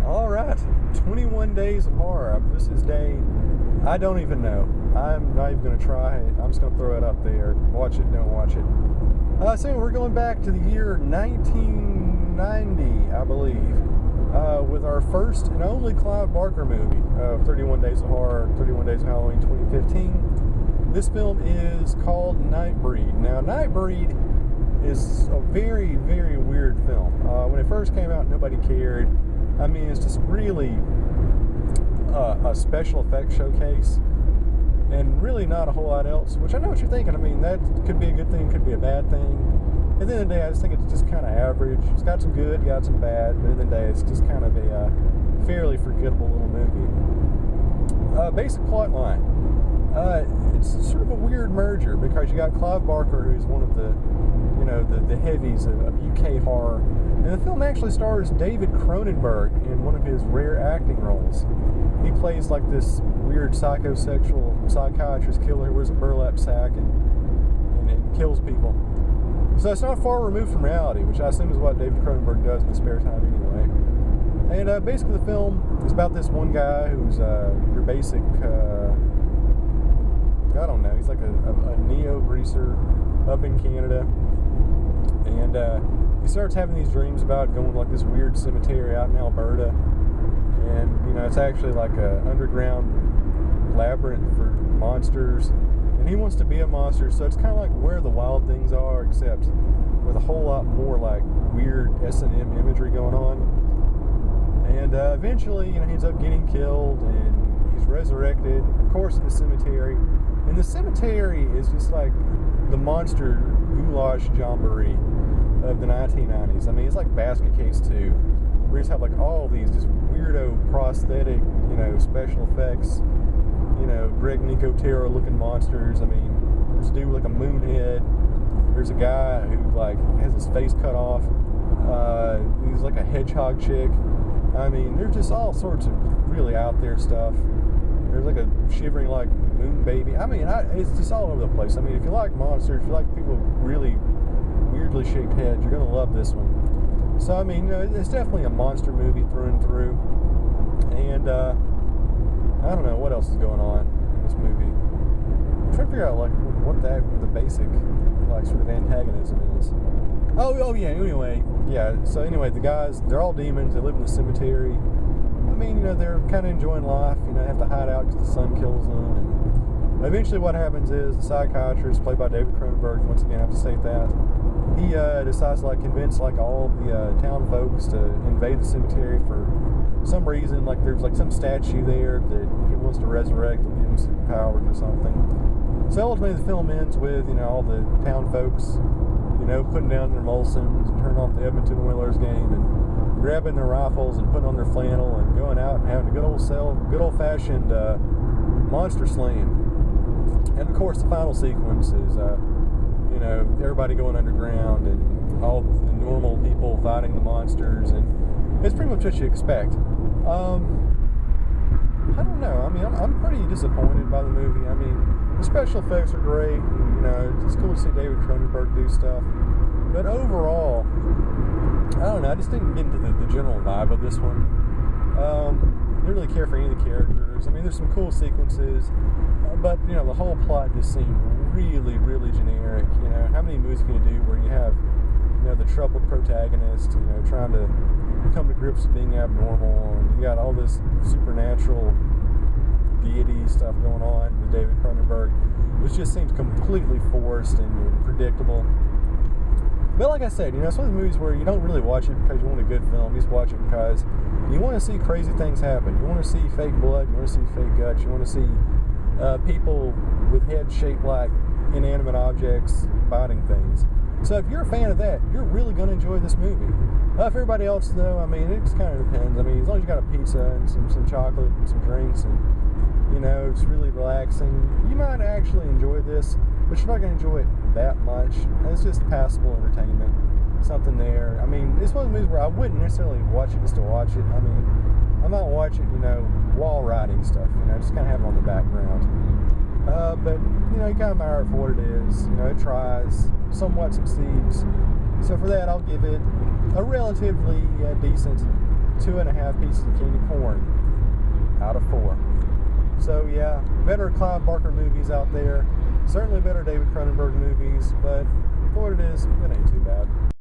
All right, 21 days of horror. This is day, I don't even know. I'm not even going to try it. I'm just going to throw it up there. Watch it, don't watch it. So we're going back to the year 1990, I believe, with our first and only Clive Barker movie, 31 Days of Horror, 31 Days of Halloween 2015. This film is called NIGHTBREED. Now, NIGHTBREED is a very, very weird film. When it first came out, nobody cared. I mean, it's just really a special effects showcase and really not a whole lot else, which I know what you're thinking. I mean, that could be a good thing, could be a bad thing. At the end of the day, I just think it's just kind of average. It's got some good, got some bad, but at the end of the day, it's just kind of a fairly forgettable little movie. Basic plot line. It's sort of a weird merger because you got Clive Barker, who's one of the heavies of UK horror. And the film actually stars David Cronenberg in one of his rare acting roles. He plays like this weird psychosexual psychiatrist killer who wears a burlap sack and kills people. So it's not far removed from reality, which I assume is what David Cronenberg does in his spare time anyway. And basically the film is about this one guy who's your basic, I don't know, he's like a neo-greaser up in Canada. And he starts having these dreams about going to like this weird cemetery out in Alberta. And, it's actually like an underground labyrinth for monsters. And he wants to be a monster, so it's kind of like Where the Wild Things Are, except with a whole lot more like weird S&M imagery going on. And eventually, he ends up getting killed, and he's resurrected, of course, in the cemetery. And the cemetery is just like the monster goulash jamboree of the 1990s. I mean, it's like Basket Case 2, where you just have like all these just weirdo prosthetic, special effects, Greg Nicotero looking monsters. I mean, there's a dude with like a moon head. There's a guy who like has his face cut off. He's like a hedgehog chick. I mean, there's just all sorts of really out there stuff. There's like a shivering like moon baby. I mean, it's just all over the place. I mean, if you like monsters, if you like people with really weirdly shaped heads, you're gonna love this one. So I mean, it's definitely a monster movie through and through. And I don't know what else is going on in this movie. I'm trying to figure out like what the basic like sort of antagonism is. Oh yeah. So anyway, the guys, they're all demons. They live in the cemetery. I mean, they're kind of enjoying life. They have to hide out because the sun kills them. And eventually, what happens is the psychiatrist, played by David Cronenberg, once again I have to state that, he decides to convince all the town folks to invade the cemetery for some reason. Like there's some statue there that he wants to resurrect or give him superpowers or something. So ultimately the film ends with all the town folks putting down their Molsons and turning off the Edmonton Oilers game and grabbing their rifles and putting on their flannel and going out and having a good old-fashioned monster slaying. And of course the final sequence is everybody going underground and all the normal people fighting the monsters, and it's pretty much what you expect. I don't know. I mean, I'm pretty disappointed by the movie. I mean, the special effects are great. And, it's cool to see David Cronenberg do stuff. But overall, I don't know. I just didn't get into the general vibe of this one. Didn't really care for any of the characters. I mean, there's some cool sequences, but the whole plot just seemed really, really generic. How many movies can you do where you have the troubled protagonist, trying to come to grips with being abnormal, and you got all this supernatural deity stuff going on with David Cronenberg, which just seems completely forced and predictable. But like I said, it's one of the movies where you don't really watch it because you want a good film. You just watch it because you want to see crazy things happen. You want to see fake blood. You want to see fake guts. You want to see people with heads shaped like inanimate objects biting things. So if you're a fan of that, you're really going to enjoy this movie. For everybody else, though, I mean, it just kind of depends. I mean, as long as you got a pizza and some chocolate and some drinks and, it's really relaxing, you might actually enjoy this, but you're not going to enjoy it that much. It's just passable entertainment, something there. I mean, it's one of the movies where I wouldn't necessarily watch it just to watch it. I mean, I might watch it, while writing stuff, just kind of have it on the background. But, you kind of admire it for what it is. It tries, somewhat succeeds. So for that, I'll give it a relatively decent 2.5 pieces of candy corn out of 4. So yeah, better Clive Barker movies out there. Certainly better David Cronenberg movies, but for what it is, it ain't too bad.